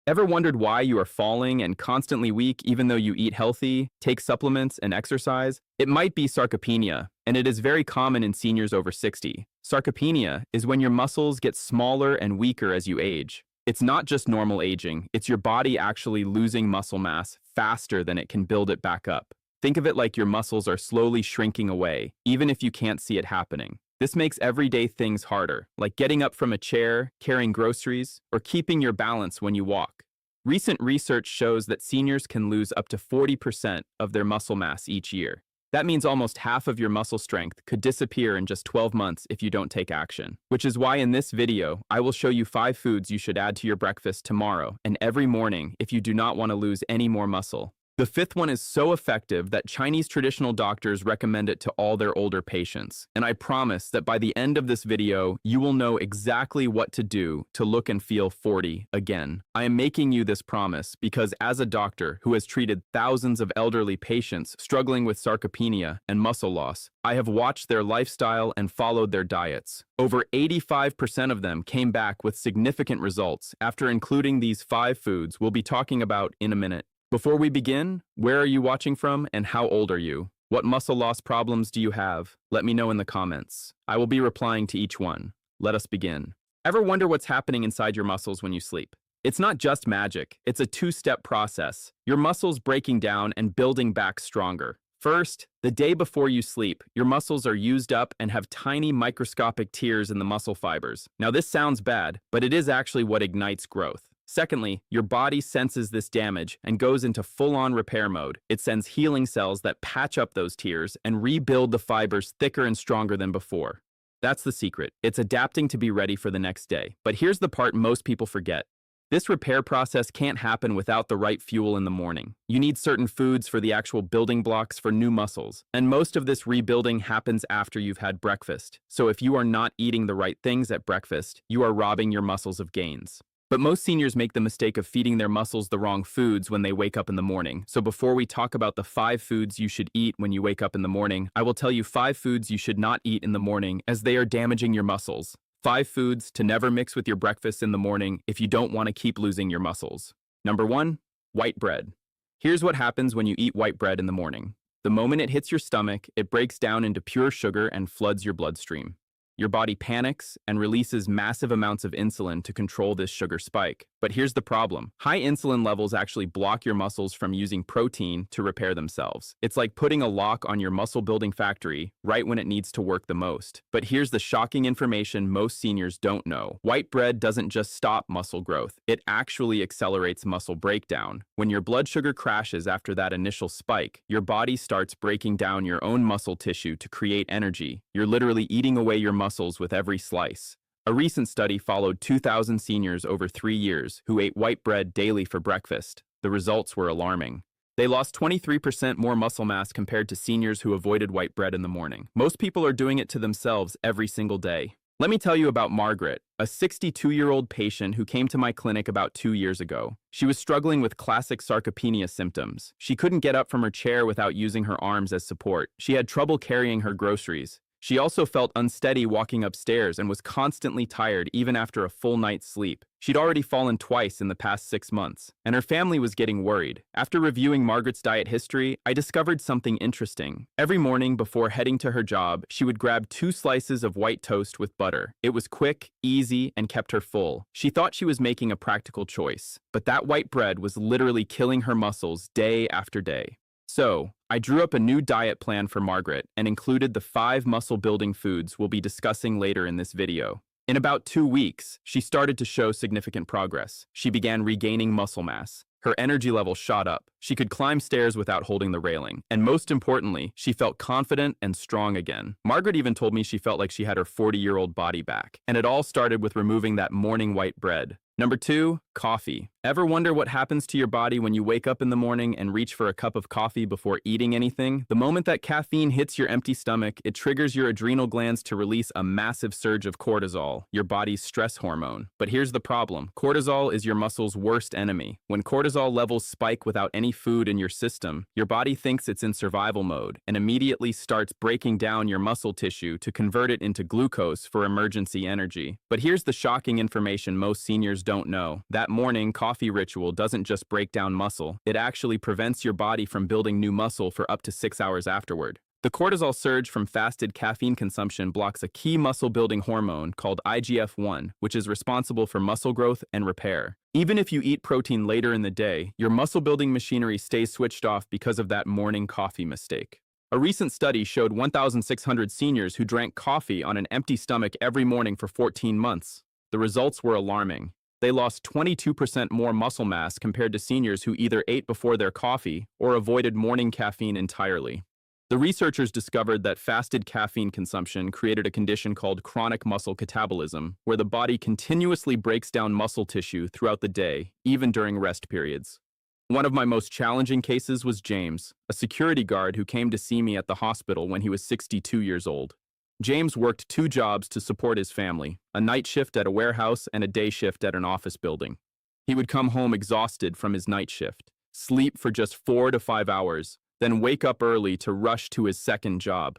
Ever wondered why you are falling and constantly weak even though you eat healthy, take supplements, and exercise? It might be sarcopenia, and it is very common in seniors over 60. Sarcopenia is when your muscles get smaller and weaker as you age. It's not just normal aging, it's your body actually losing muscle mass faster than it can build it back up. Think of it like your muscles are slowly shrinking away, even if you can't see it happening. This makes everyday things harder, like getting up from a chair, carrying groceries, or keeping your balance when you walk. Recent research shows that seniors can lose up to 40% of their muscle mass each year. That means almost half of your muscle strength could disappear in just 12 months if you don't take action. Which is why in this video, I will show you 5 foods you should add to your breakfast tomorrow and every morning if you do not want to lose any more muscle. The 5th one is so effective that Chinese traditional doctors recommend it to all their older patients. And I promise that by the end of this video, you will know exactly what to do to look and feel 40 again. I am making you this promise because as a doctor who has treated thousands of elderly patients struggling with sarcopenia and muscle loss, I have watched their lifestyle and followed their diets. Over 85% of them came back with significant results after including these 5 foods we'll be talking about in a minute. Before we begin, where are you watching from and how old are you? What muscle loss problems do you have? Let me know in the comments. I will be replying to each one. Let us begin. Ever wonder what's happening inside your muscles when you sleep? It's not just magic, it's a 2-step process. Your muscles breaking down and building back stronger. First, the day before you sleep, your muscles are used up and have tiny microscopic tears in the muscle fibers. Now this sounds bad, but it is actually what ignites growth. Secondly, your body senses this damage and goes into full-on repair mode. It sends healing cells that patch up those tears and rebuild the fibers thicker and stronger than before. That's the secret. It's adapting to be ready for the next day. But here's the part most people forget. This repair process can't happen without the right fuel in the morning. You need certain foods for the actual building blocks for new muscles, and most of this rebuilding happens after you've had breakfast. So if you are not eating the right things at breakfast, you are robbing your muscles of gains. But most seniors make the mistake of feeding their muscles the wrong foods when they wake up in the morning. So before we talk about the 5 foods you should eat when you wake up in the morning, I will tell you 5 foods you should not eat in the morning as they are damaging your muscles. 5 foods to never mix with your breakfast in the morning if you don't want to keep losing your muscles. Number 1, white bread. Here's what happens when you eat white bread in the morning. The moment it hits your stomach, it breaks down into pure sugar and floods your bloodstream. Your body panics and releases massive amounts of insulin to control this sugar spike. But here's the problem. High insulin levels actually block your muscles from using protein to repair themselves. It's like putting a lock on your muscle-building factory right when it needs to work the most. But here's the shocking information most seniors don't know. White bread doesn't just stop muscle growth. It actually accelerates muscle breakdown. When your blood sugar crashes after that initial spike, your body starts breaking down your own muscle tissue to create energy. You're literally eating away your muscles with every slice. A recent study followed 2,000 seniors over 3 years who ate white bread daily for breakfast. The results were alarming. They lost 23% more muscle mass compared to seniors who avoided white bread in the morning. Most people are doing it to themselves every single day. Let me tell you about Margaret, a 62-year-old patient who came to my clinic about 2 years ago. She was struggling with classic sarcopenia symptoms. She couldn't get up from her chair without using her arms as support. She had trouble carrying her groceries. She also felt unsteady walking upstairs and was constantly tired even after a full night's sleep. She'd already fallen twice in the past 6 months, and her family was getting worried. After reviewing Margaret's diet history, I discovered something interesting. Every morning before heading to her job, she would grab 2 slices of white toast with butter. It was quick, easy, and kept her full. She thought she was making a practical choice, but that white bread was literally killing her muscles day after day. So, I drew up a new diet plan for Margaret and included the 5 muscle-building foods we'll be discussing later in this video. In about 2 weeks, she started to show significant progress. She began regaining muscle mass. Her energy level shot up. She could climb stairs without holding the railing. And most importantly, she felt confident and strong again. Margaret even told me she felt like she had her 40-year-old body back. And it all started with removing that morning white bread. Number 2, coffee. Ever wonder what happens to your body when you wake up in the morning and reach for a cup of coffee before eating anything? The moment that caffeine hits your empty stomach, it triggers your adrenal glands to release a massive surge of cortisol, your body's stress hormone. But here's the problem. Cortisol is your muscle's worst enemy. When cortisol cortisol levels spike without any food in your system, your body thinks it's in survival mode and immediately starts breaking down your muscle tissue to convert it into glucose for emergency energy. But here's the shocking information most seniors don't know. That morning coffee ritual doesn't just break down muscle, it actually prevents your body from building new muscle for up to 6 hours afterward. The cortisol surge from fasted caffeine consumption blocks a key muscle-building hormone called IGF-1, which is responsible for muscle growth and repair. Even if you eat protein later in the day, your muscle-building machinery stays switched off because of that morning coffee mistake. A recent study showed 1,600 seniors who drank coffee on an empty stomach every morning for 14 months. The results were alarming. They lost 22% more muscle mass compared to seniors who either ate before their coffee or avoided morning caffeine entirely. The researchers discovered that fasted caffeine consumption created a condition called chronic muscle catabolism, where the body continuously breaks down muscle tissue throughout the day, even during rest periods. One of my most challenging cases was James, a security guard who came to see me at the hospital when he was 62 years old. James worked 2 jobs to support his family, a night shift at a warehouse and a day shift at an office building. He would come home exhausted from his night shift, sleep for just 4 to 5 hours, then wake up early to rush to his second job.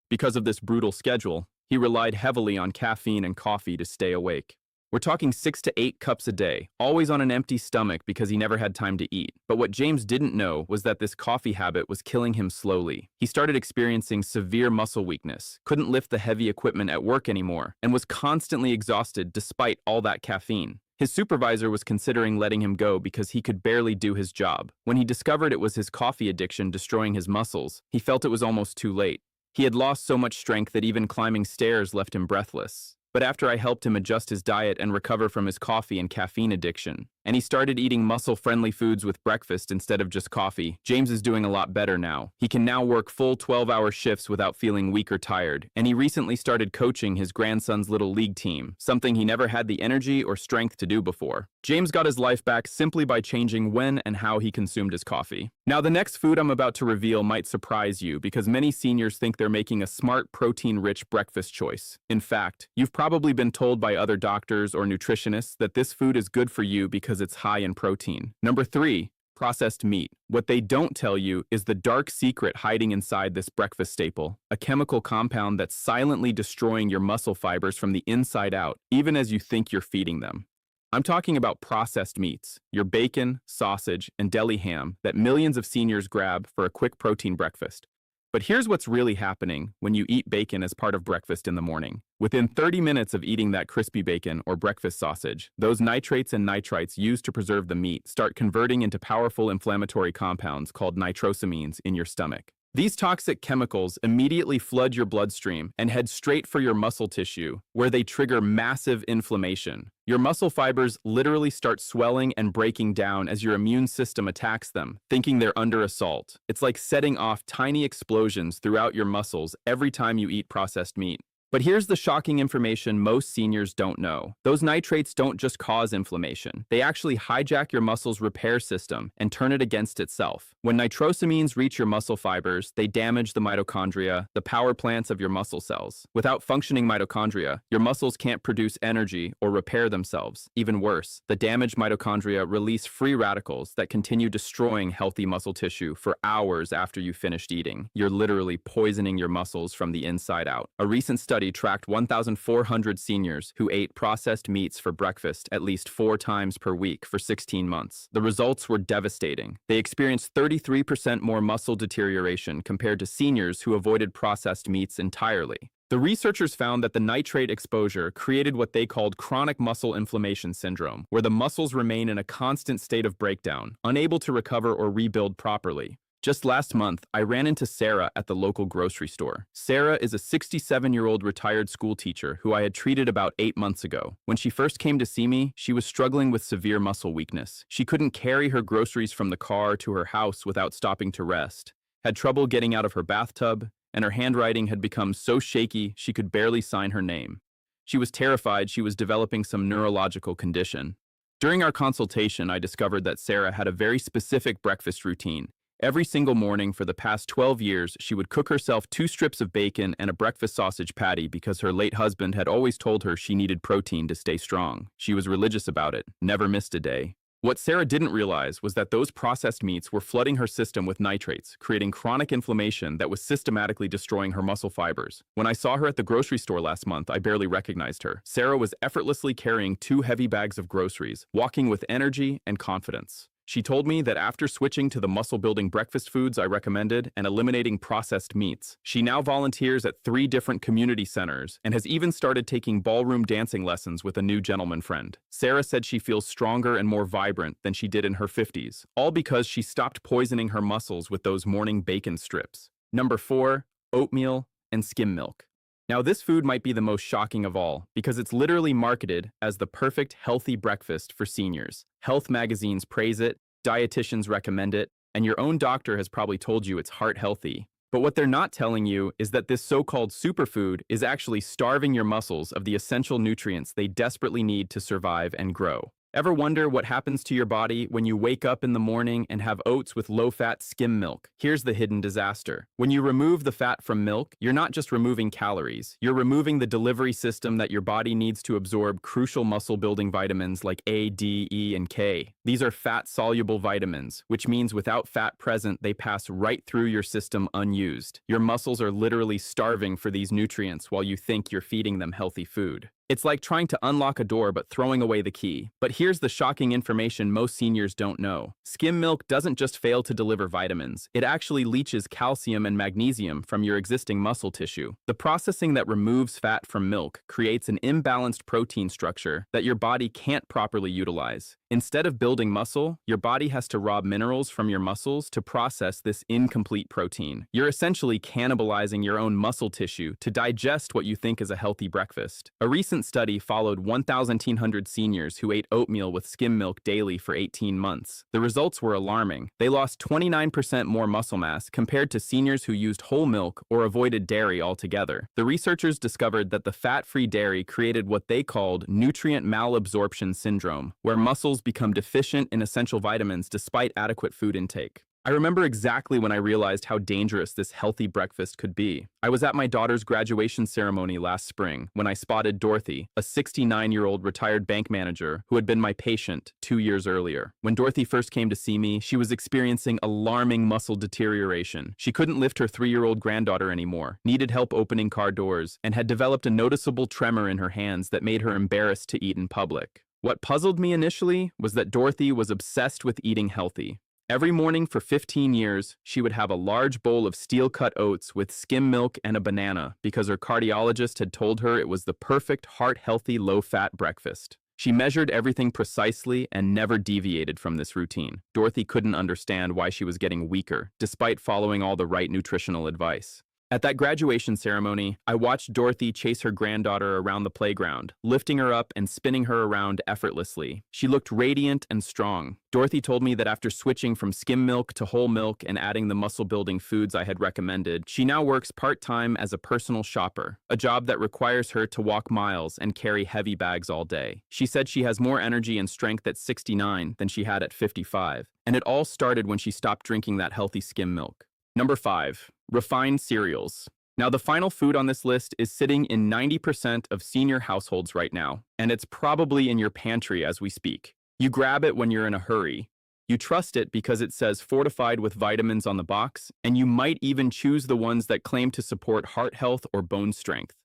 Because of this brutal schedule, he relied heavily on caffeine and coffee to stay awake. We're talking 6 to 8 cups a day, always on an empty stomach because he never had time to eat. But what James didn't know was that this coffee habit was killing him slowly. He started experiencing severe muscle weakness, couldn't lift the heavy equipment at work anymore, and was constantly exhausted despite all that caffeine. His supervisor was considering letting him go because he could barely do his job. When he discovered it was his coffee addiction destroying his muscles, he felt it was almost too late. He had lost so much strength that even climbing stairs left him breathless. But after I helped him adjust his diet and recover from his coffee and caffeine addiction, and he started eating muscle-friendly foods with breakfast instead of just coffee, James is doing a lot better now. He can now work full 12-hour shifts without feeling weak or tired, and he recently started coaching his grandson's little league team, something he never had the energy or strength to do before. James got his life back simply by changing when and how he consumed his coffee. Now, the next food I'm about to reveal might surprise you because many seniors think they're making a smart, protein-rich breakfast choice. In fact, you've probably been told by other doctors or nutritionists that this food is good for you because it's high in protein. Number 3, processed meat. What they don't tell you is the dark secret hiding inside this breakfast staple, a chemical compound that's silently destroying your muscle fibers from the inside out, even as you think you're feeding them. I'm talking about processed meats, your bacon, sausage, and deli ham that millions of seniors grab for a quick protein breakfast. But here's what's really happening when you eat bacon as part of breakfast in the morning. Within 30 minutes of eating that crispy bacon or breakfast sausage, those nitrates and nitrites used to preserve the meat start converting into powerful inflammatory compounds called nitrosamines in your stomach. These toxic chemicals immediately flood your bloodstream and head straight for your muscle tissue, where they trigger massive inflammation. Your muscle fibers literally start swelling and breaking down as your immune system attacks them, thinking they're under assault. It's like setting off tiny explosions throughout your muscles every time you eat processed meat. But here's the shocking information most seniors don't know. Those nitrates don't just cause inflammation. They actually hijack your muscle's repair system and turn it against itself. When nitrosamines reach your muscle fibers, they damage the mitochondria, the power plants of your muscle cells. Without functioning mitochondria, your muscles can't produce energy or repair themselves. Even worse, the damaged mitochondria release free radicals that continue destroying healthy muscle tissue for hours after you finished eating. You're literally poisoning your muscles from the inside out. A recent study tracked 1,400 seniors who ate processed meats for breakfast at least 4 times per week for 16 months. The results were devastating. They experienced 33% more muscle deterioration compared to seniors who avoided processed meats entirely. The researchers found that the nitrate exposure created what they called chronic muscle inflammation syndrome, where the muscles remain in a constant state of breakdown, unable to recover or rebuild properly. Just last month, I ran into Sarah at the local grocery store. Sarah is a 67-year-old retired school teacher who I had treated about 8 months ago. When she first came to see me, she was struggling with severe muscle weakness. She couldn't carry her groceries from the car to her house without stopping to rest, had trouble getting out of her bathtub, and her handwriting had become so shaky she could barely sign her name. She was terrified she was developing some neurological condition. During our consultation, I discovered that Sarah had a very specific breakfast routine. Every single morning for the past 12 years, she would cook herself 2 strips of bacon and a breakfast sausage patty because her late husband had always told her she needed protein to stay strong. She was religious about it, never missed a day. What Sarah didn't realize was that those processed meats were flooding her system with nitrates, creating chronic inflammation that was systematically destroying her muscle fibers. When I saw her at the grocery store last month, I barely recognized her. Sarah was effortlessly carrying 2 heavy bags of groceries, walking with energy and confidence. She told me that after switching to the muscle-building breakfast foods I recommended and eliminating processed meats, she now volunteers at 3 different community centers and has even started taking ballroom dancing lessons with a new gentleman friend. Sarah said she feels stronger and more vibrant than she did in her 50s, all because she stopped poisoning her muscles with those morning bacon strips. Number 4, oatmeal and skim milk. Now, this food might be the most shocking of all because it's literally marketed as the perfect healthy breakfast for seniors. Health magazines praise it, dietitians recommend it, and your own doctor has probably told you it's heart healthy. But what they're not telling you is that this so-called superfood is actually starving your muscles of the essential nutrients they desperately need to survive and grow. Ever wonder what happens to your body when you wake up in the morning and have oats with low-fat skim milk? Here's the hidden disaster. When you remove the fat from milk, you're not just removing calories. You're removing the delivery system that your body needs to absorb crucial muscle-building vitamins like A, D, E, and K. These are fat-soluble vitamins, which means without fat present, they pass right through your system unused. Your muscles are literally starving for these nutrients while you think you're feeding them healthy food. It's like trying to unlock a door but throwing away the key. But here's the shocking information most seniors don't know. Skim milk doesn't just fail to deliver vitamins, it actually leaches calcium and magnesium from your existing muscle tissue. The processing that removes fat from milk creates an imbalanced protein structure that your body can't properly utilize. Instead of building muscle, your body has to rob minerals from your muscles to process this incomplete protein. You're essentially cannibalizing your own muscle tissue to digest what you think is a healthy breakfast. A recent study followed 1,100 seniors who ate oatmeal with skim milk daily for 18 months. The results were alarming. They lost 29% more muscle mass compared to seniors who used whole milk or avoided dairy altogether. The researchers discovered that the fat-free dairy created what they called nutrient malabsorption syndrome, where muscles become deficient in essential vitamins despite adequate food intake. I remember exactly when I realized how dangerous this healthy breakfast could be. I was at my daughter's graduation ceremony last spring when I spotted Dorothy, a 69-year-old retired bank manager who had been my patient 2 years earlier. When Dorothy first came to see me, she was experiencing alarming muscle deterioration. She couldn't lift her 3-year-old granddaughter anymore, needed help opening car doors, and had developed a noticeable tremor in her hands that made her embarrassed to eat in public. What puzzled me initially was that Dorothy was obsessed with eating healthy. Every morning for 15 years, she would have a large bowl of steel-cut oats with skim milk and a banana because her cardiologist had told her it was the perfect heart-healthy, low-fat breakfast. She measured everything precisely and never deviated from this routine. Dorothy couldn't understand why she was getting weaker, despite following all the right nutritional advice. At that graduation ceremony, I watched Dorothy chase her granddaughter around the playground, lifting her up and spinning her around effortlessly. She looked radiant and strong. Dorothy told me that after switching from skim milk to whole milk and adding the muscle-building foods I had recommended, she now works part-time as a personal shopper, a job that requires her to walk miles and carry heavy bags all day. She said she has more energy and strength at 69 than she had at 55, and it all started when she stopped drinking that healthy skim milk. Number 5. Refined cereals. Now, the final food on this list is sitting in 90% of senior households right now, and it's probably in your pantry as we speak. You grab it when you're in a hurry. You trust it because it says fortified with vitamins on the box, and you might even choose the ones that claim to support heart health or bone strength.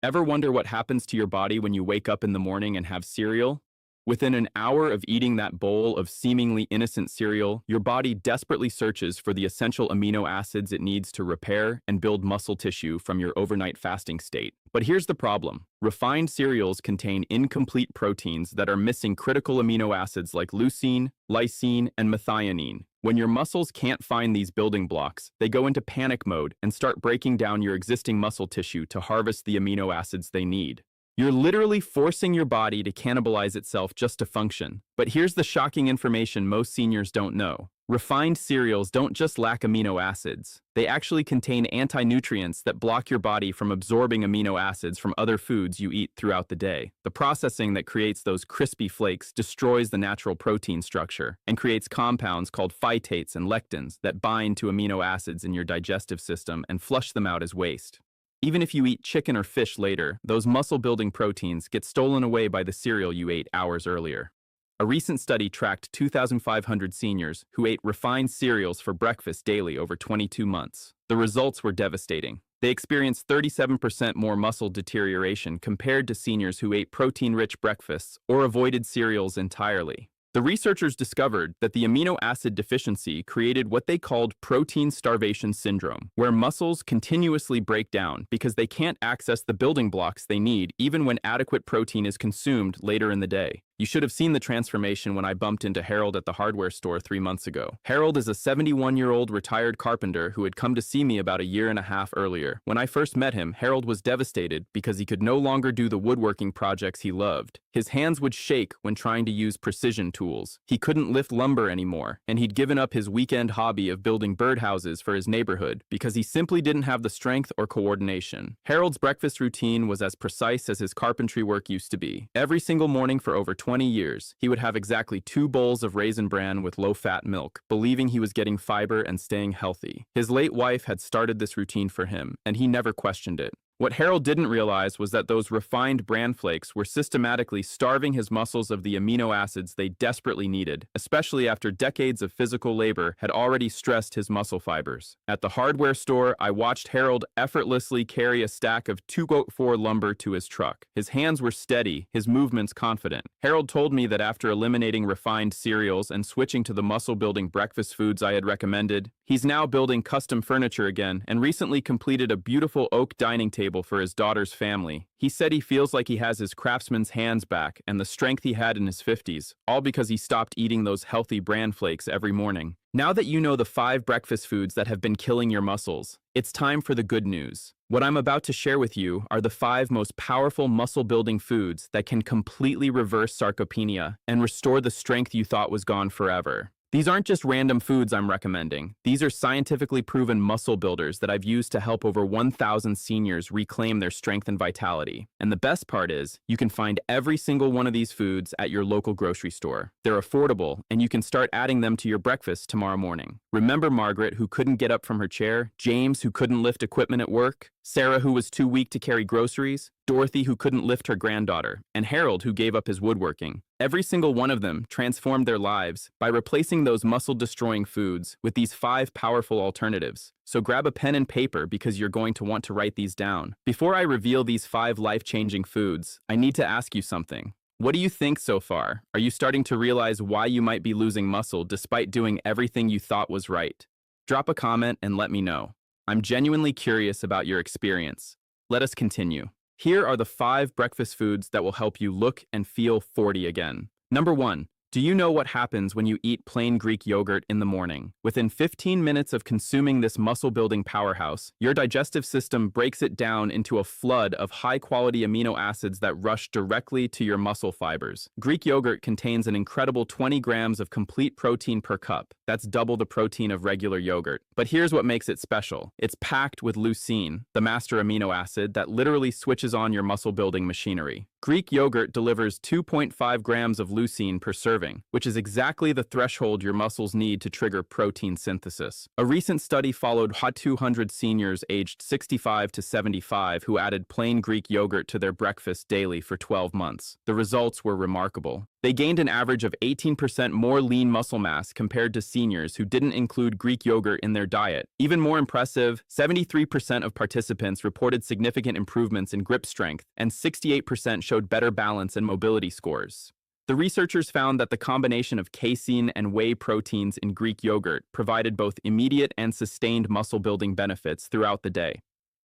Ever wonder what happens to your body when you wake up in the morning and have cereal? Within an hour of eating that bowl of seemingly innocent cereal, your body desperately searches for the essential amino acids it needs to repair and build muscle tissue from your overnight fasting state. But here's the problem. Refined cereals contain incomplete proteins that are missing critical amino acids like leucine, lysine, and methionine. When your muscles can't find these building blocks, they go into panic mode and start breaking down your existing muscle tissue to harvest the amino acids they need. You're literally forcing your body to cannibalize itself just to function. But here's the shocking information most seniors don't know. Refined cereals don't just lack amino acids. They actually contain anti-nutrients that block your body from absorbing amino acids from other foods you eat throughout the day. The processing that creates those crispy flakes destroys the natural protein structure and creates compounds called phytates and lectins that bind to amino acids in your digestive system and flush them out as waste. Even if you eat chicken or fish later, those muscle-building proteins get stolen away by the cereal you ate hours earlier. A recent study tracked 2,500 seniors who ate refined cereals for breakfast daily over 22 months. The results were devastating. They experienced 37% more muscle deterioration compared to seniors who ate protein-rich breakfasts or avoided cereals entirely. The researchers discovered that the amino acid deficiency created what they called protein starvation syndrome, where muscles continuously break down because they can't access the building blocks they need even when adequate protein is consumed later in the day. You should have seen the transformation when I bumped into Harold at the hardware store 3 months ago. Harold is a 71-year-old retired carpenter who had come to see me about a year and a half earlier. When I first met him, Harold was devastated because he could no longer do the woodworking projects he loved. His hands would shake when trying to use precision tools. He couldn't lift lumber anymore, and he'd given up his weekend hobby of building birdhouses for his neighborhood because he simply didn't have the strength or coordination. Harold's breakfast routine was as precise as his carpentry work used to be. Every single morning for over 20 years, he would have exactly 2 bowls of raisin bran with low-fat milk, believing he was getting fiber and staying healthy. His late wife had started this routine for him, and he never questioned it. What Harold didn't realize was that those refined bran flakes were systematically starving his muscles of the amino acids they desperately needed, especially after decades of physical labor had already stressed his muscle fibers. At the hardware store, I watched Harold effortlessly carry a stack of 2x4 lumber to his truck. His hands were steady, his movements confident. Harold told me that after eliminating refined cereals and switching to the muscle-building breakfast foods I had recommended, he's now building custom furniture again and recently completed a beautiful oak dining table for his daughter's family. He said he feels like he has his craftsman's hands back and the strength he had in his 50s, all because he stopped eating those healthy bran flakes every morning. Now that you know the 5 breakfast foods that have been killing your muscles, it's time for the good news. What I'm about to share with you are the 5 most powerful muscle-building foods that can completely reverse sarcopenia and restore the strength you thought was gone forever. These aren't just random foods I'm recommending. These are scientifically proven muscle builders that I've used to help over 1,000 seniors reclaim their strength and vitality. And the best part is, you can find every single one of these foods at your local grocery store. They're affordable, and you can start adding them to your breakfast tomorrow morning. Remember Margaret, who couldn't get up from her chair? James, who couldn't lift equipment at work? Sarah, who was too weak to carry groceries? Dorothy, who couldn't lift her granddaughter? And Harold, who gave up his woodworking? Every single one of them transformed their lives by replacing those muscle-destroying foods with these 5 powerful alternatives. So grab a pen and paper because you're going to want to write these down. Before I reveal these 5 life-changing foods, I need to ask you something. What do you think so far? Are you starting to realize why you might be losing muscle despite doing everything you thought was right? Drop a comment and let me know. I'm genuinely curious about your experience. Let us continue. Here are the 5 breakfast foods that will help you look and feel 40 again. Number 1. Do you know what happens when you eat plain Greek yogurt in the morning? Within 15 minutes of consuming this muscle-building powerhouse, your digestive system breaks it down into a flood of high-quality amino acids that rush directly to your muscle fibers. Greek yogurt contains an incredible 20 grams of complete protein per cup. That's double the protein of regular yogurt. But here's what makes it special. It's packed with leucine, the master amino acid that literally switches on your muscle-building machinery. Greek yogurt delivers 2.5 grams of leucine per serving, which is exactly the threshold your muscles need to trigger protein synthesis. A recent study followed 200 seniors aged 65 to 75 who added plain Greek yogurt to their breakfast daily for 12 months. The results were remarkable. They gained an average of 18% more lean muscle mass compared to seniors who didn't include Greek yogurt in their diet. Even more impressive, 73% of participants reported significant improvements in grip strength, and 68% showed better balance and mobility scores. The researchers found that the combination of casein and whey proteins in Greek yogurt provided both immediate and sustained muscle-building benefits throughout the day.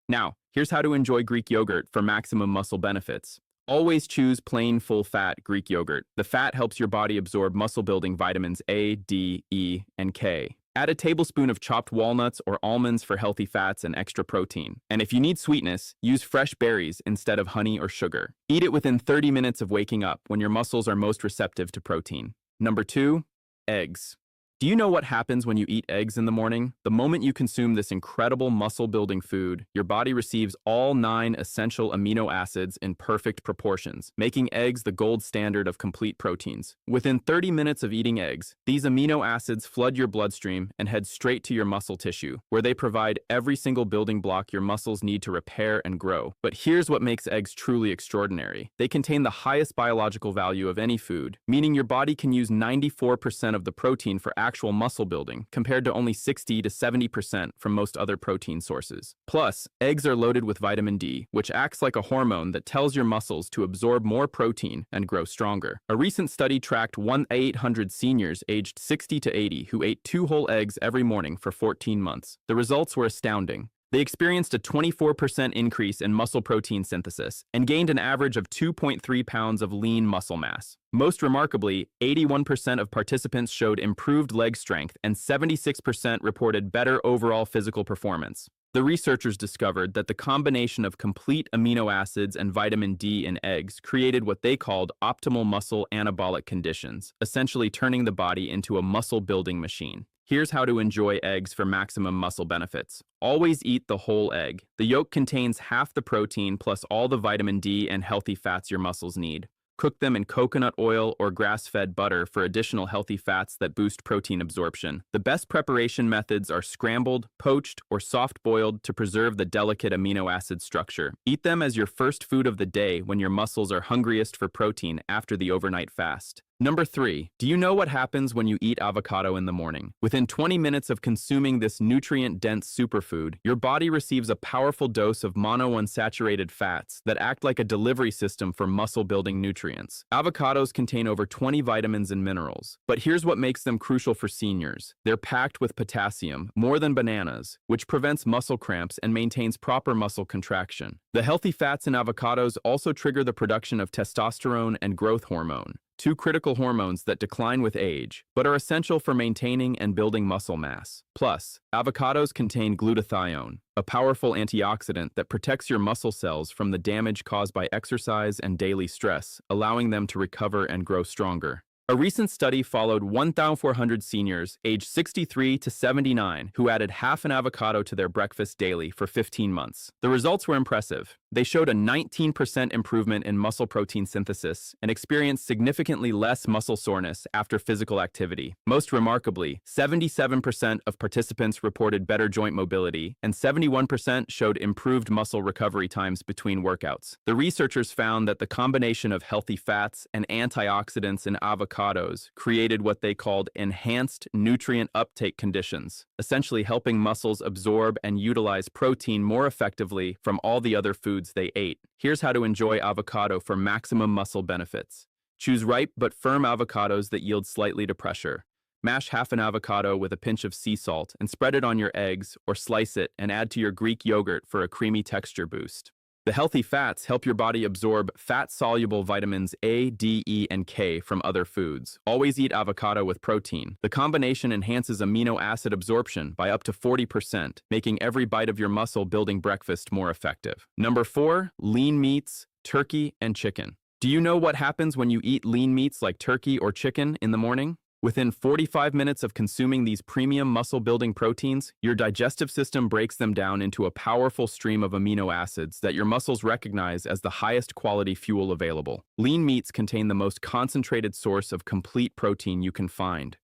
Now, here's how to enjoy Greek yogurt for maximum muscle benefits. Always choose plain, full-fat Greek yogurt. The fat helps your body absorb muscle-building vitamins A, D, E, and K. Add a tablespoon of chopped walnuts or almonds for healthy fats and extra protein. And if you need sweetness, use fresh berries instead of honey or sugar. Eat it within 30 minutes of waking up when your muscles are most receptive to protein. Number 2, eggs. Do you know what happens when you eat eggs in the morning? The moment you consume this incredible muscle-building food, your body receives all 9 essential amino acids in perfect proportions, making eggs the gold standard of complete proteins. Within 30 minutes of eating eggs, these amino acids flood your bloodstream and head straight to your muscle tissue, where they provide every single building block your muscles need to repair and grow. But here's what makes eggs truly extraordinary. They contain the highest biological value of any food, meaning your body can use 94% of the protein for actual muscle building, compared to only 60 to 70% from most other protein sources. Plus, eggs are loaded with vitamin D, which acts like a hormone that tells your muscles to absorb more protein and grow stronger. A recent study tracked 1,800 seniors aged 60 to 80 who ate 2 whole eggs every morning for 14 months. The results were astounding. They experienced a 24% increase in muscle protein synthesis and gained an average of 2.3 pounds of lean muscle mass. Most remarkably, 81% of participants showed improved leg strength and 76% reported better overall physical performance. The researchers discovered that the combination of complete amino acids and vitamin D in eggs created what they called optimal muscle anabolic conditions, essentially turning the body into a muscle-building machine. Here's how to enjoy eggs for maximum muscle benefits. Always eat the whole egg. The yolk contains half the protein plus all the vitamin D and healthy fats your muscles need. Cook them in coconut oil or grass-fed butter for additional healthy fats that boost protein absorption. The best preparation methods are scrambled, poached, or soft-boiled to preserve the delicate amino acid structure. Eat them as your first food of the day when your muscles are hungriest for protein after the overnight fast. Number 3. Do you know what happens when you eat avocado in the morning? Within 20 minutes of consuming this nutrient-dense superfood, your body receives a powerful dose of monounsaturated fats that act like a delivery system for muscle-building nutrients. Avocados contain over 20 vitamins and minerals, but here's what makes them crucial for seniors. They're packed with potassium, more than bananas, which prevents muscle cramps and maintains proper muscle contraction. The healthy fats in avocados also trigger the production of testosterone and growth hormone, 2 critical hormones that decline with age, but are essential for maintaining and building muscle mass. Plus, avocados contain glutathione, a powerful antioxidant that protects your muscle cells from the damage caused by exercise and daily stress, allowing them to recover and grow stronger. A recent study followed 1,400 seniors aged 63 to 79 who added half an avocado to their breakfast daily for 15 months. The results were impressive. They showed a 19% improvement in muscle protein synthesis and experienced significantly less muscle soreness after physical activity. Most remarkably, 77% of participants reported better joint mobility, and 71% showed improved muscle recovery times between workouts. The researchers found that the combination of healthy fats and antioxidants in avocados created what they called enhanced nutrient uptake conditions, essentially helping muscles absorb and utilize protein more effectively from all the other foods they ate. Here's how to enjoy avocado for maximum muscle benefits. Choose ripe but firm avocados that yield slightly to pressure. Mash half an avocado with a pinch of sea salt and spread it on your eggs, or slice it and add to your Greek yogurt for a creamy texture boost. The healthy fats help your body absorb fat-soluble vitamins A, D, E, and K from other foods. Always eat avocado with protein. The combination enhances amino acid absorption by up to 40%, making every bite of your muscle-building breakfast more effective. Number 4, lean meats, turkey, and chicken. Do you know what happens when you eat lean meats like turkey or chicken in the morning? Within 45 minutes of consuming these premium muscle-building proteins, your digestive system breaks them down into a powerful stream of amino acids that your muscles recognize as the highest quality fuel available. Lean meats contain the most concentrated source of complete protein you can find.